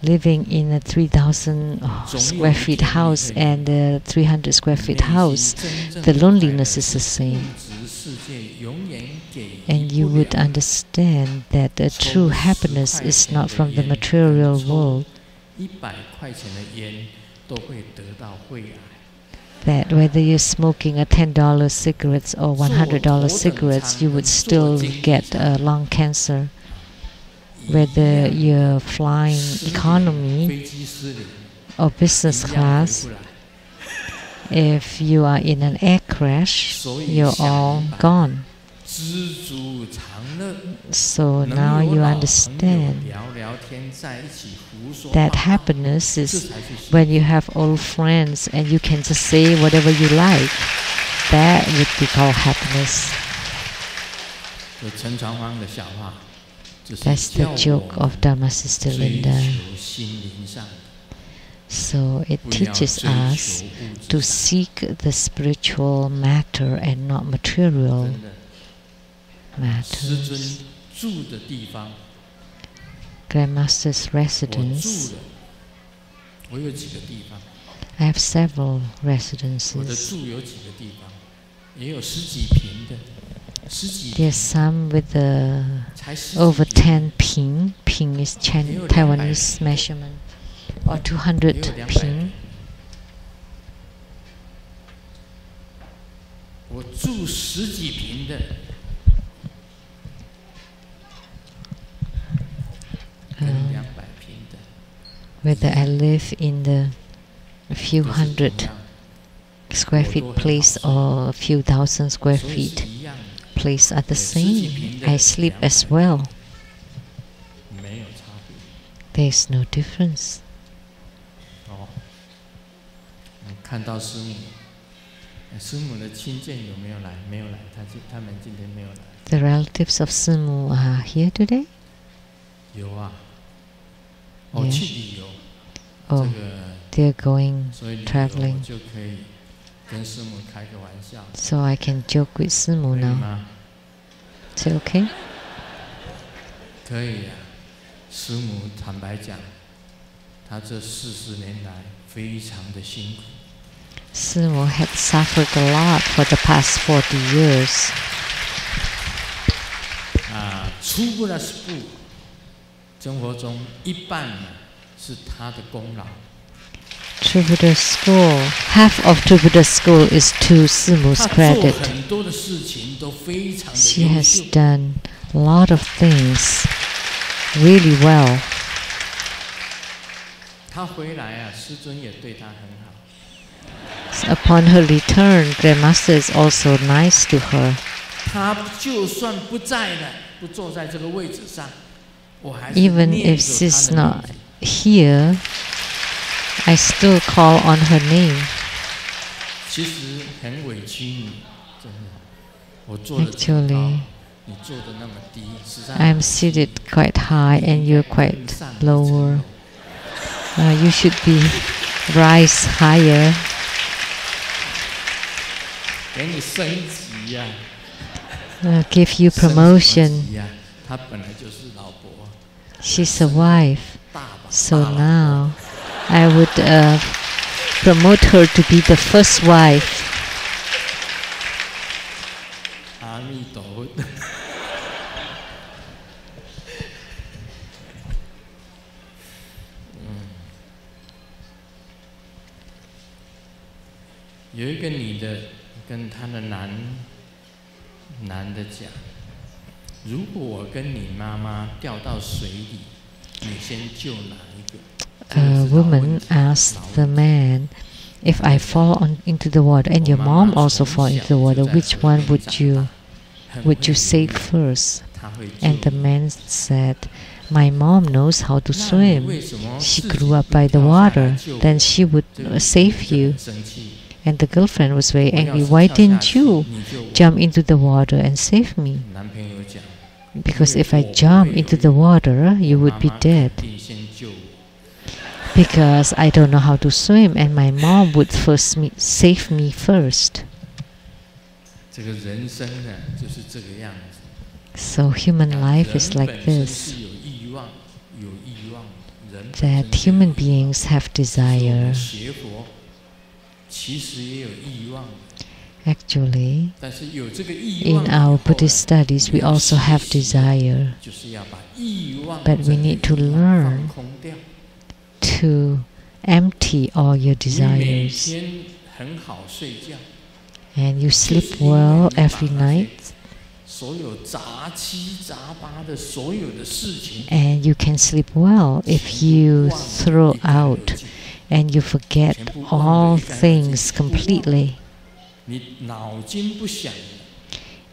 Living in a 3,000 square feet house and a 300 square feet house, the loneliness is the same. And you would understand that the true happiness is not from the material world. That whether you're smoking a $10 cigarettes or $100 cigarettes, you would still get lung cancer. Whether you're flying economy or business class, if you are in an air crash, you're all gone. So now you understand that happiness is when you have old friends and you can just say whatever you like. That would be called happiness. That's the joke of Dharma Sister Linda. So it teaches us to seek the spiritual matter and not material matters. Grandmaster's residence. I have several residences. There's some with over 10 ping. Ping is Taiwanese measurement, or 200 ping. Whether I live in the few hundred square feet place or a few thousand square feet place are the same. I sleep as well. There is no difference. The relatives of Simu are here today? Yes. Oh, they're going traveling. So I can joke with Simu now. Is it okay? Simu had suffered a lot for the past 40 years. Tribhuta school, half of Tribhuta school is to Simu's credit. She has done a lot of things really well. Upon her return, Grandmaster is also nice to her. 他就算不在了，不坐在这个位置上，我还是 Even 念 if 着 she's 他的 not 名字。 here, I still call on her name. 其实很委屈你，真的，我坐的这么高， Actually, 你坐的那么低，实在 I'm seated quite high and you're quite lower. You should be rise higher. 给你升级呀、 Give you 升什么 promotion. 级呀、她本来就是老婆， She's a wife. 大把 So 大老婆 now I would promote her to be the first wife. 阿弥陀佛。有一个女的跟她的男的讲，如果我跟你妈妈掉到水里，你先救哪一个？ A woman asked the man, if I fall into the water and your mom also fall into the water, which one would you save first? And the man said, my mom knows how to swim. She grew up by the water. Then she would save you. And the girlfriend was very angry. Why didn't you jump into the water and save me? Because if I jump into the water, you would be dead. Because I don't know how to swim and my mom would first save me first. So human life is like this. That human beings have desire. Actually, in our Buddhist studies, we also have desire. But we need to learn to empty all your desires. And you sleep well every night. And you can sleep well if you throw out and you forget all things completely.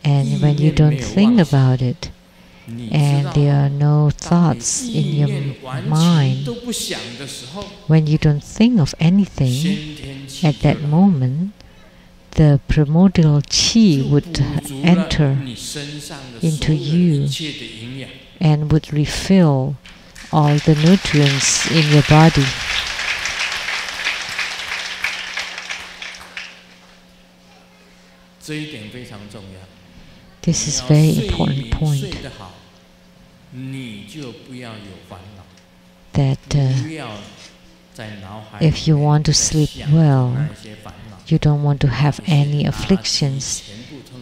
And when you don't think about it, and there are no thoughts in your mind, when you don't think of anything, at that moment, the primordial chi would enter into you and would refill all the nutrients in your body. This is a very important point. That if you want to sleep well, you don't want to have any afflictions,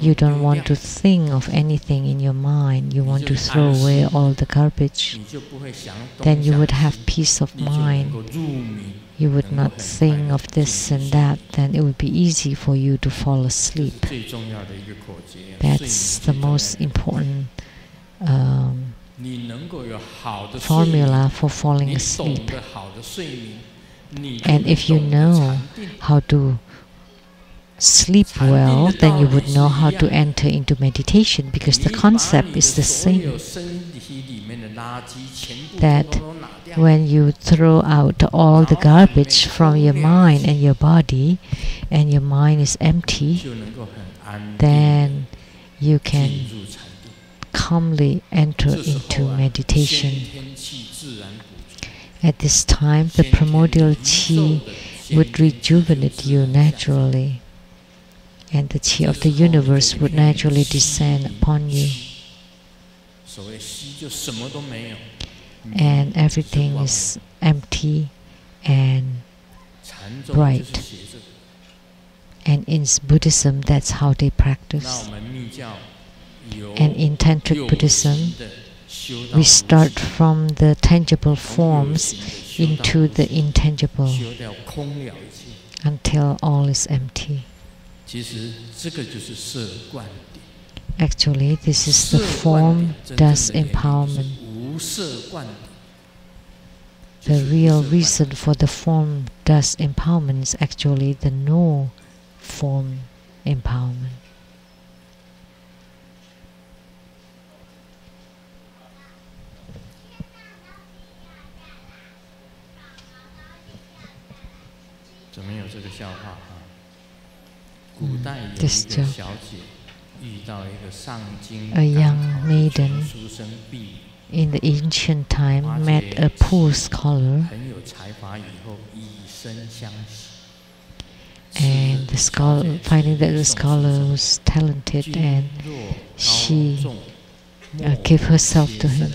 you don't want to think of anything in your mind, you want to throw away all the garbage, then you would have peace of mind. You would not think of this and that, then it would be easy for you to fall asleep. That's the most important formula for falling asleep. And if you know how to sleep well, then you would know how to enter into meditation, because the concept is the same. That when you throw out all the garbage from your mind and your body, and your mind is empty, then you can calmly enter into meditation. At this time, the primordial chi would rejuvenate you naturally, and the chi of the universe would naturally descend upon you. And everything is empty and bright. And in Buddhism, that's how they practice. And in Tantric Buddhism, we start from the tangible forms into the intangible until all is empty. Actually, this is the form dust empowerment. The real reason for the form dust empowerment is actually the no form empowerment. 怎么有这个笑话啊？古代有一个 This 小 joke. 姐遇到一个上京 A young maiden 书生婢女， in the ancient time met a poor scholar, 很有才华，以后以身相许。 and the scholar, finding that the scholar was talented, and she gave herself to him.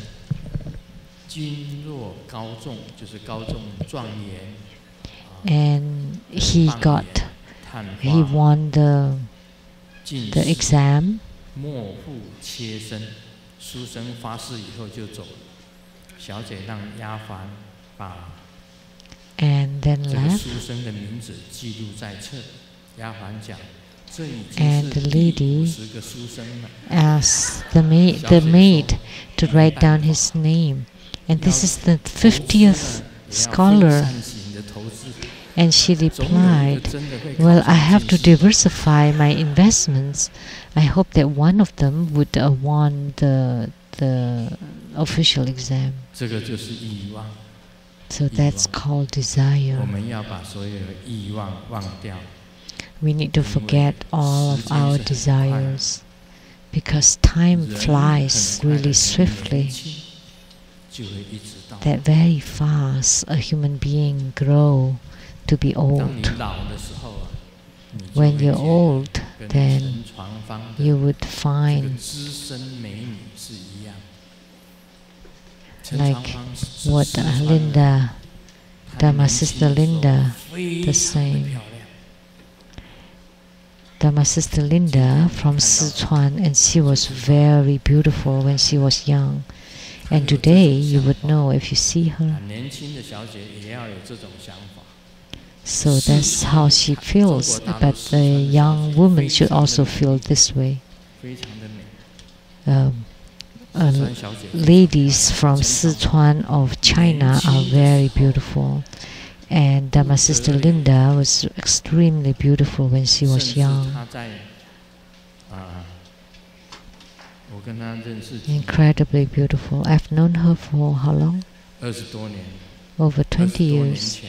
君若高中就是高中状元， And he won the exam. 莫负妾身，书生发誓以后就走了。小姐让丫鬟把 And then 这个 left. 书生的名字记录在册。丫鬟讲，这已 And 经 the 是第lady 50个书生了。 asked the maid to write down his name. And this is the 50th scholar. And she replied, well, I have to diversify my investments. I hope that one of them would won the official exam. 这个就是欲望。 So that's called desire. 我们要把所有的欲望忘掉。 We need to forget all of our desires, because time flies really swiftly. That very fast a human being grow to be old. When you're old, then you would find like what Linda, Dharma Sister Linda, the same. Dharma Sister Linda from Sichuan, and she was very beautiful when she was young. And today you would know if you see her. So that's how she feels, but the young woman should also feel this way. Ladies from Sichuan of China are very beautiful. And Dharma Sister Linda was extremely beautiful when she was young. Incredibly beautiful. I've known her for how long? Over 20 years.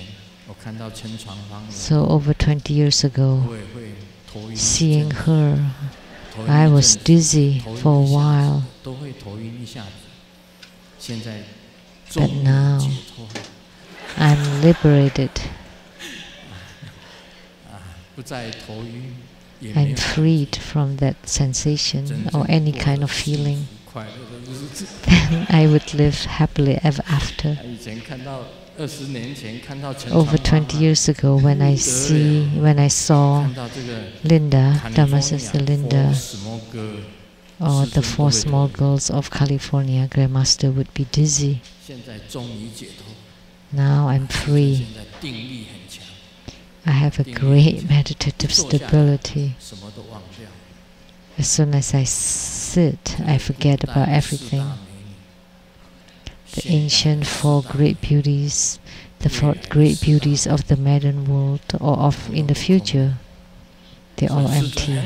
So over 20 years ago, seeing her, I was dizzy for a while. But now, I'm liberated. I'm freed from that sensation or any kind of feeling. Then I would live happily ever after. Over 20 years ago, when I saw Linda, Dharma Sister Linda, or the 4 small girls of California, Grandmaster would be dizzy. Now I'm free. I have a great meditative stability. As soon as I sit, I forget about everything. The ancient 4 great beauties, the 4 great beauties of the modern world or of in the future, they're all empty.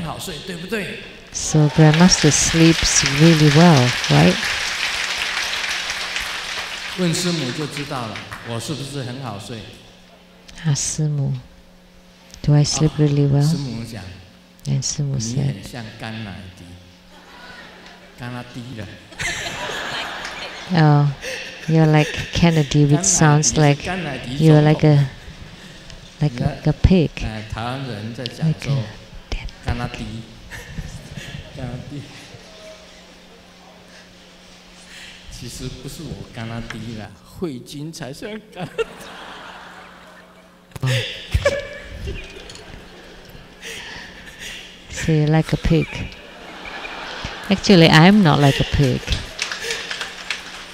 So Grandmaster sleeps really well, right? 问师母就知道了，我是不是很好睡？ Ask 师母, do I sleep really well? 师母讲， And 师母 你 said, 很像甘乃迪，甘拉迪了。 oh, you're like Kennedy, which sounds like you're like a pig. 台湾人在讲说甘拉迪，甘拉迪。 其实不是我甘拉迪啦，慧君才像甘拉迪。 So you're like a pig. Actually, I'm not like a pig.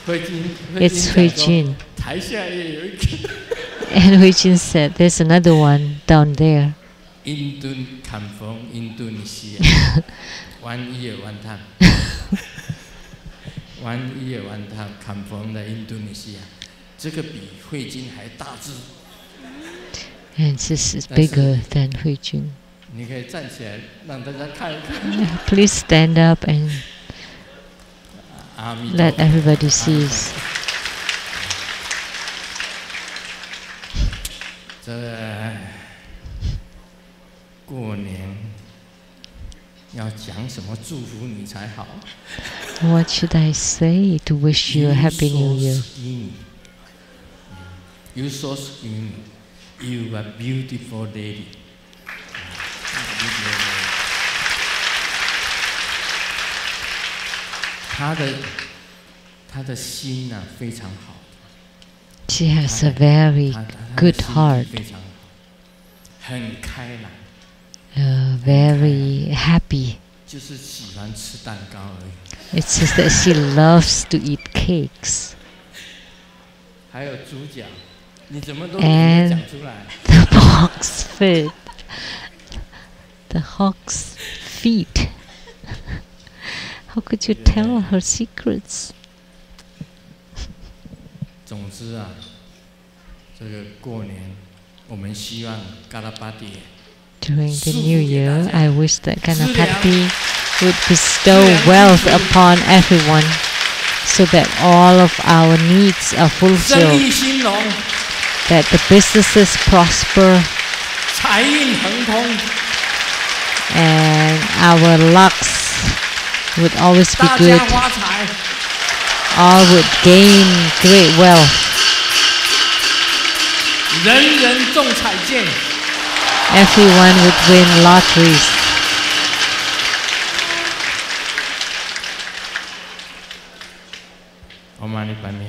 It's Hui Jun. 台下也有一个。 And Hui Jun said, there's another one down there. 印度坎风，印度尼西亚，湾伊尔湾滩。 湾伊尔湾滩坎风的印度尼西亚，这个比慧君还大只。 And this is bigger than Hui Jun. 你可以站起来让大家看一看。 Please stand up and let everybody see. 这过年要讲什么祝福你才好 What should I say to wish you a Happy New Year? You so skinny. You are beautiful lady. 他的心啊非常好。She has a very good heart. 非常好，很开朗。Very happy. 就是喜欢吃蛋糕而已。It's just that she loves to eat cakes. 还有猪脚，你怎么都没讲出来 ？The hawk's feet. The hawk's feet. How could you tell her secrets? 总之啊，这个过年，我们希望嘎拉巴迪。During the new year, I wish that Ganapati would bestow wealth upon everyone, so that all of our needs are fulfilled, that the businesses prosper, and our lucks would always be good. All would gain great wealth. 人人中彩券。Everyone would win lotteries. 我马里班尼